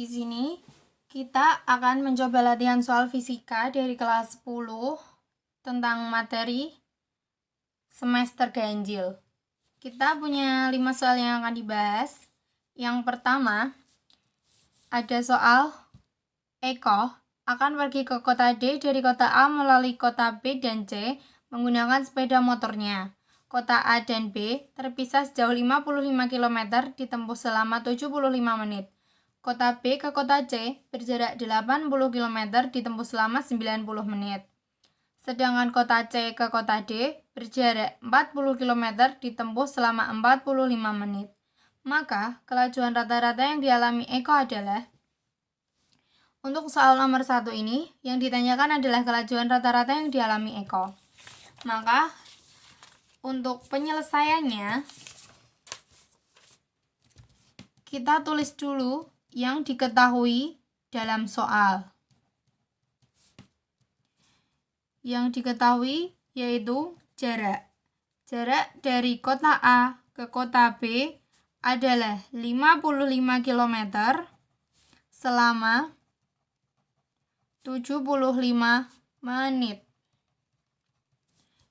Di sini kita akan mencoba latihan soal fisika dari kelas 10 tentang materi semester ganjil. Kita punya 5 soal yang akan dibahas. Yang pertama, ada soal Eko akan pergi ke kota D dari kota A melalui kota B dan C menggunakan sepeda motornya. Kota A dan B terpisah sejauh 55 km ditempuh selama 75 menit. Kota B ke kota C berjarak 80 km ditempuh selama 90 menit. Sedangkan kota C ke kota D berjarak 40 km ditempuh selama 45 menit. Maka, kelajuan rata-rata yang dialami Eko adalah, untuk soal nomor 1 ini, yang ditanyakan adalah kelajuan rata-rata yang dialami Eko. Maka, untuk penyelesaiannya, kita tulis dulu yang diketahui dalam soal. Yang diketahui yaitu jarak. Jarak dari kota A ke kota B adalah 55 km selama 75 menit.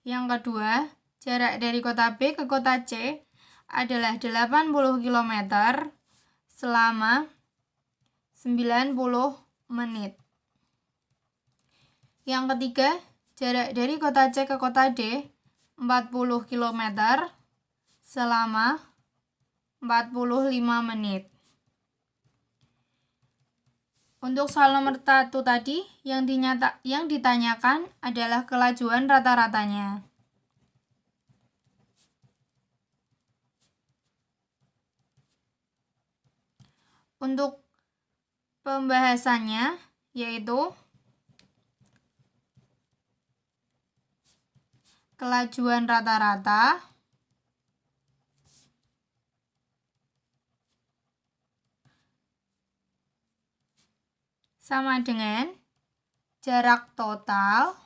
Yang kedua, jarak dari kota B ke kota C adalah 80 km selama 90 menit. Yang ketiga, jarak dari kota C ke kota D 40 km selama 45 menit. Untuk soal nomor 1 tadi, yang ditanyakan adalah kelajuan rata-ratanya. Untuk pembahasannya yaitu kelajuan rata-rata sama dengan jarak total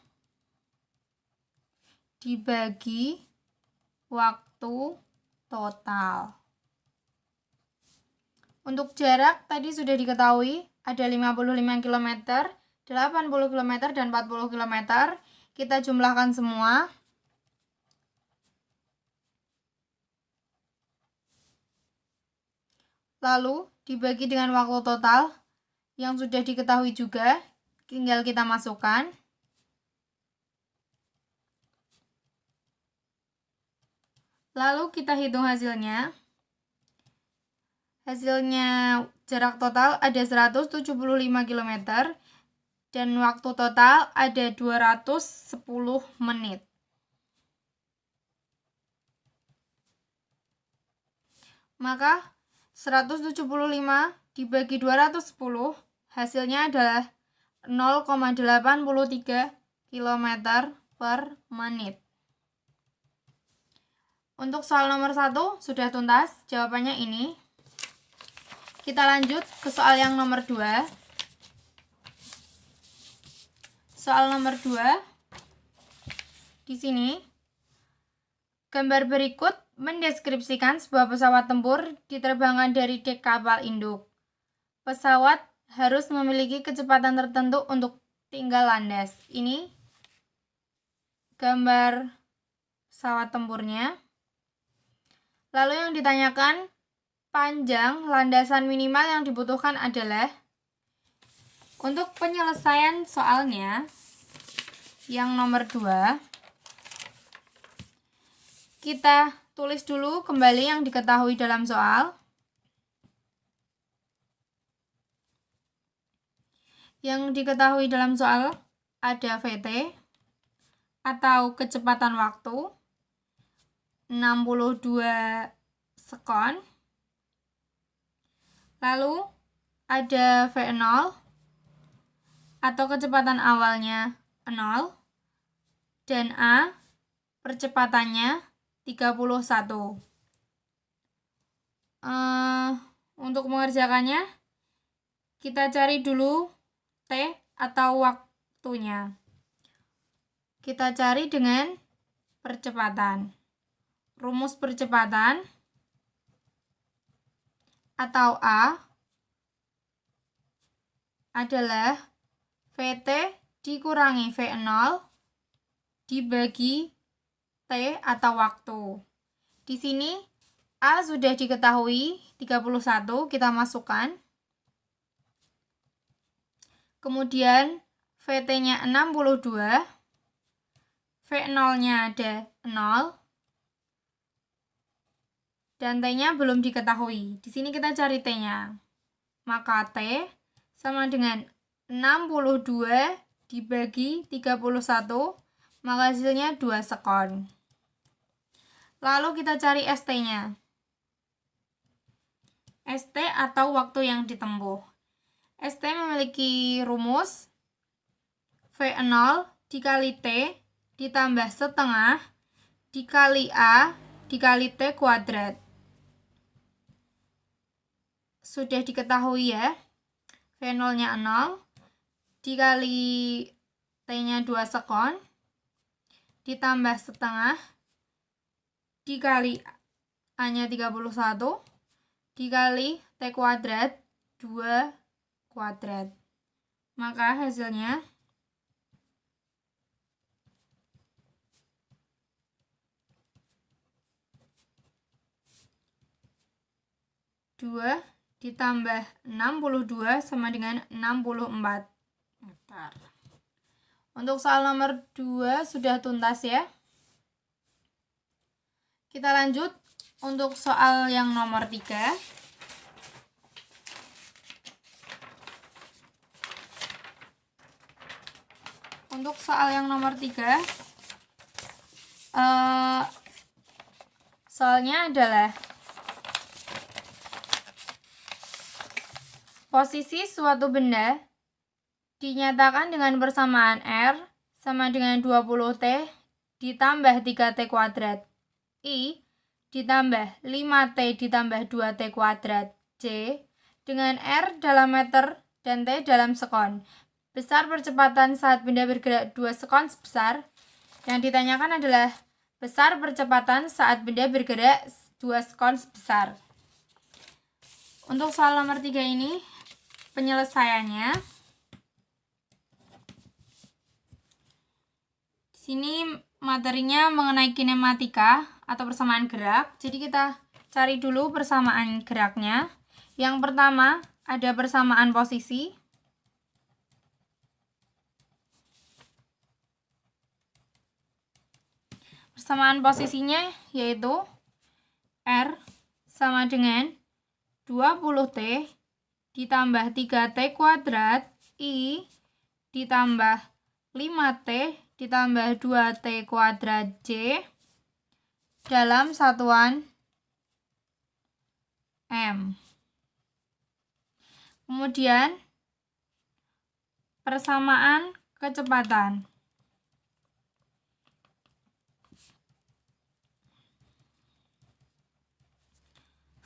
dibagi waktu total. Untuk jarak tadi sudah diketahui ada 55 km, 80 km, dan 40 km. Kita jumlahkan semua. Lalu dibagi dengan waktu total yang sudah diketahui juga, tinggal kita masukkan. Lalu kita hitung hasilnya. Hasilnya jarak total ada 175 km dan waktu total ada 210 menit. Maka 175 dibagi 210 hasilnya adalah 0,83 km per menit. Untuk soal nomor 1 sudah tuntas, jawabannya ini. Kita lanjut ke soal yang nomor 2. Soal nomor 2. Di sini, gambar berikut mendeskripsikan sebuah pesawat tempur diterbangkan dari dek kapal induk. Pesawat harus memiliki kecepatan tertentu untuk tinggal landas. Ini gambar pesawat tempurnya. Lalu yang ditanyakan, panjang landasan minimal yang dibutuhkan adalah, untuk penyelesaian soalnya yang nomor 2, kita tulis dulu kembali yang diketahui dalam soal. Yang diketahui dalam soal ada VT atau kecepatan waktu 62 sekon. Lalu ada V0 atau kecepatan awalnya 0 dan A percepatannya 31. Untuk mengerjakannya kita cari dulu T atau waktunya. Kita cari dengan percepatan. Rumus percepatan atau A adalah VT dikurangi V0 dibagi T atau waktu. Di sini A sudah diketahui 31, kita masukkan. Kemudian VT-nya 62, V0-nya ada 0, dan T-nya belum diketahui. Di sini kita cari T-nya. Maka T sama dengan 62 dibagi 31, maka hasilnya 2 sekon. Lalu kita cari ST-nya. ST atau waktu yang ditempuh. ST memiliki rumus V0 dikali T ditambah setengah dikali A dikali T kuadrat. Sudah diketahui ya, V0-nya 0 dikali T-nya 2 sekon ditambah setengah dikali A-nya 31 dikali T kuadrat 2 kuadrat. Maka hasilnya ditambah 62 sama dengan 64 meter. Untuk soal nomor 2 sudah tuntas ya. Kita lanjut untuk soal yang nomor 3. Untuk soal yang nomor 3, soalnya adalah posisi suatu benda dinyatakan dengan persamaan R sama dengan 20T ditambah 3T kuadrat I ditambah 5T ditambah 2T kuadrat C dengan R dalam meter dan T dalam sekon. Besar percepatan saat benda bergerak 2 sekon sebesar. Yang ditanyakan adalah besar percepatan saat benda bergerak 2 sekon sebesar. Untuk soal nomor 3 ini penyelesaiannya. Di sini materinya mengenai kinematika atau persamaan gerak. Jadi kita cari dulu persamaan geraknya. Yang pertama ada persamaan posisi. Persamaan posisinya yaitu R sama dengan 20T ditambah 3T kuadrat I ditambah 5T ditambah 2T kuadrat J dalam satuan M. Kemudian persamaan kecepatan.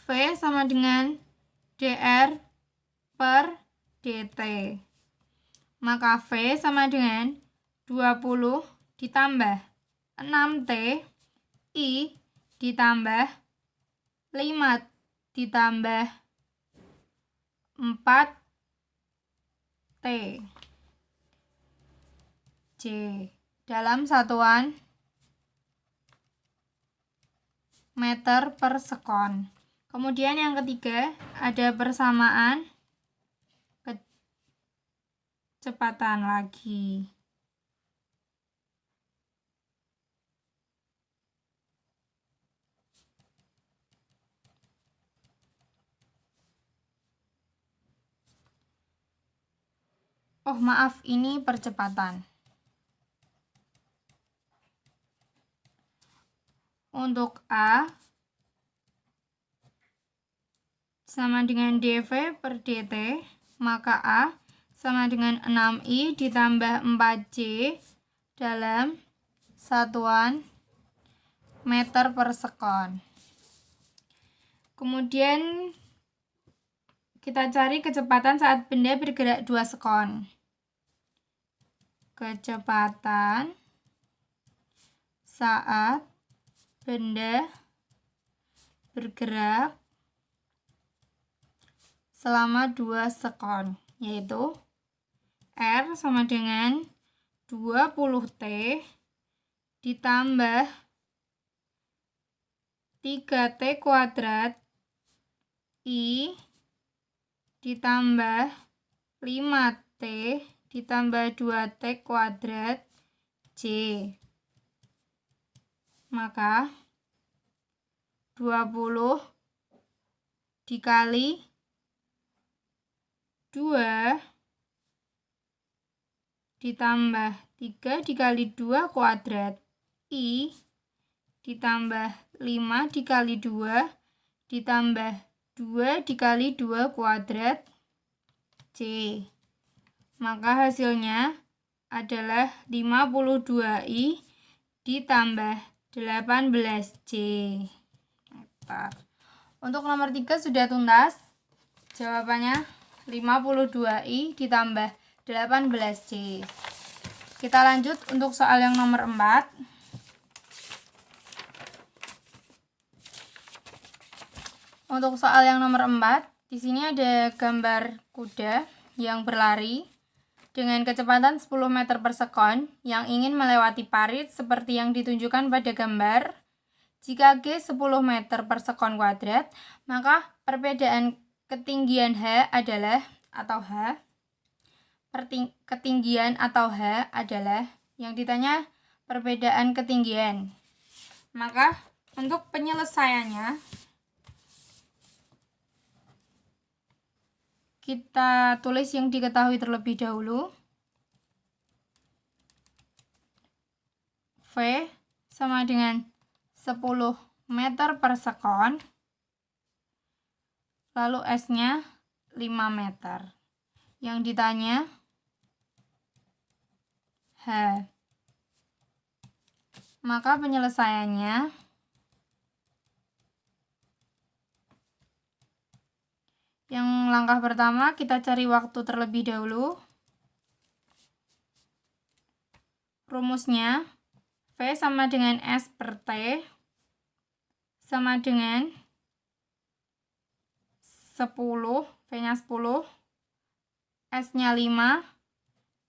V sama dengan dr per dt. Maka V sama dengan 20 ditambah 6T I ditambah 5 ditambah 4T J dalam satuan meter per sekon. Kemudian yang ketiga ada persamaan kecepatan lagi. Oh maaf, ini percepatan. Untuk A sama dengan dv per dt, maka A sama dengan 6I ditambah 4J dalam satuan meter per sekon. Kemudian kita cari kecepatan saat benda bergerak 2 sekon. Kecepatan saat benda bergerak selama 2 sekon, yaitu R sama dengan 20T ditambah 3T kuadrat I ditambah 5T ditambah 2T kuadrat J. Maka 20 dikali 2 ditambah 3 dikali 2 kuadrat I ditambah 5 dikali 2 ditambah 2 dikali 2 kuadrat C. Maka hasilnya adalah 52I ditambah 18J. Untuk nomor 3 sudah tuntas. Jawabannya 52I ditambah 18J. Kita lanjut untuk soal yang nomor 4. Untuk soal yang nomor 4, di sini ada gambar kuda yang berlari dengan kecepatan 10 meter per sekon yang ingin melewati parit seperti yang ditunjukkan pada gambar. Jika G 10 meter per sekon kuadrat, maka perbedaan ketinggian H adalah ketinggian atau H adalah yang ditanya perbedaan ketinggian. Maka untuk penyelesaiannya kita tulis yang diketahui terlebih dahulu. V sama dengan 10 meter per sekon. Lalu S-nya 5 meter. Yang ditanya H. Maka penyelesaiannya yang langkah pertama kita cari waktu terlebih dahulu. Rumusnya V sama dengan S per T sama dengan 10, V-nya 10, S-nya 5,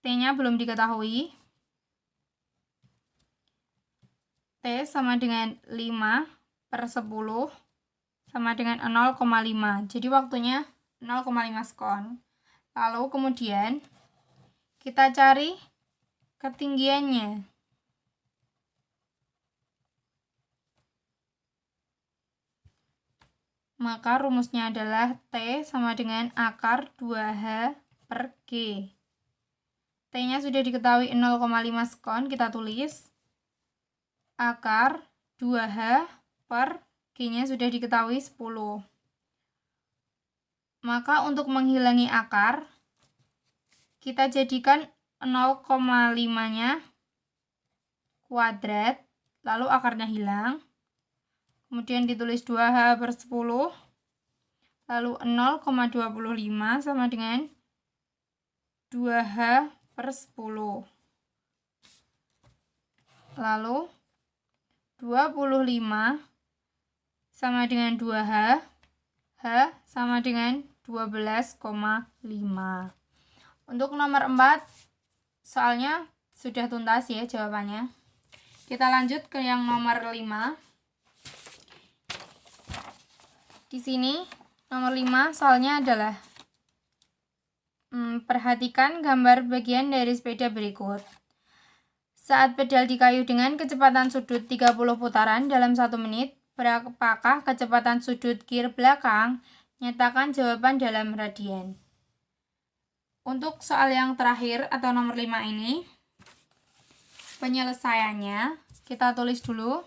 T-nya belum diketahui. T sama dengan 5 per 10 sama dengan 0,5. Jadi waktunya 0,5 sekon. Lalu kemudian kita cari ketinggiannya. Maka rumusnya adalah T sama dengan akar 2H per G. T-nya sudah diketahui 0,5 sekon, kita tulis. Akar 2H per G-nya sudah diketahui 10. Maka untuk menghilangi akar, kita jadikan 0,5-nya kuadrat, lalu akarnya hilang. Kemudian ditulis 2H per 10, lalu 0,25 sama dengan 2H per 10. Lalu 25 sama dengan 2H, H sama dengan 12,5. Untuk nomor 4, soalnya sudah tuntas ya jawabannya. Kita lanjut ke yang nomor 5. Di sini nomor 5 soalnya adalah perhatikan gambar bagian dari sepeda berikut. Saat pedal dikayuh dengan kecepatan sudut 30 putaran dalam 1 menit, berapakah kecepatan sudut gear belakang? Nyatakan jawaban dalam radian. Untuk soal yang terakhir atau nomor 5 ini, penyelesaiannya kita tulis dulu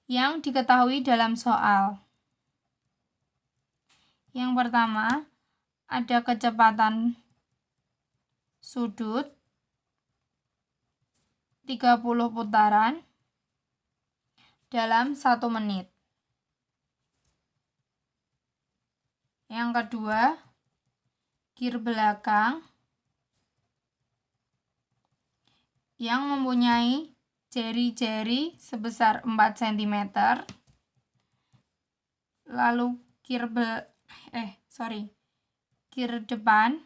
yang diketahui dalam soal. Yang pertama, ada kecepatan sudut 30 putaran dalam 1 menit. Yang kedua, gear belakang yang mempunyai jari-jari sebesar 4 cm. Lalu gear depan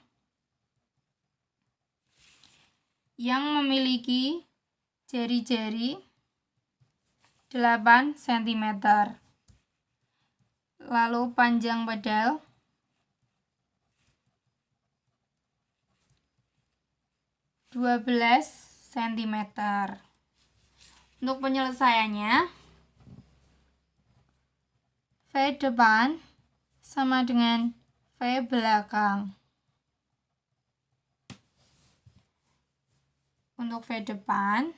yang memiliki jari-jari 8 cm. Lalu panjang pedal 12 cm. Untuk penyelesaiannya, V depan sama dengan V belakang. Untuk V depan,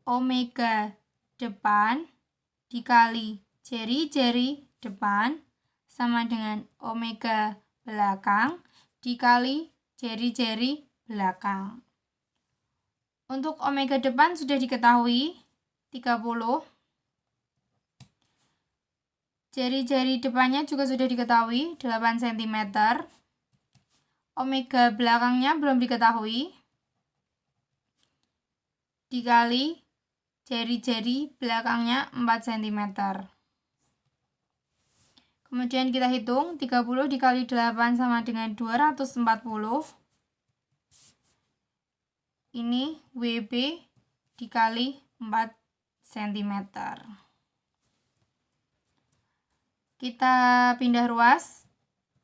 omega depan dikali jari-jari depan sama dengan omega belakang dikali jari-jari belakang. Untuk omega depan sudah diketahui 30. Jari-jari depannya juga sudah diketahui 8 cm. Omega belakangnya belum diketahui. Dikali jari-jari belakangnya 4 cm. Kemudian kita hitung 30 dikali 8 sama dengan 240. Ini WB dikali 4 cm. Kita pindah ruas.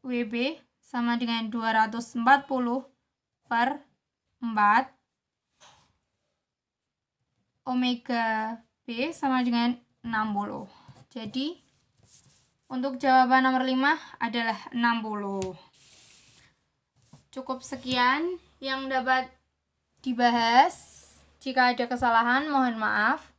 WB sama dengan 240 per 4. Omega B sama dengan 60. Jadi untuk jawaban nomor 5 adalah 60. Cukup sekian yang dapat dibahas. Jika ada kesalahan mohon maaf.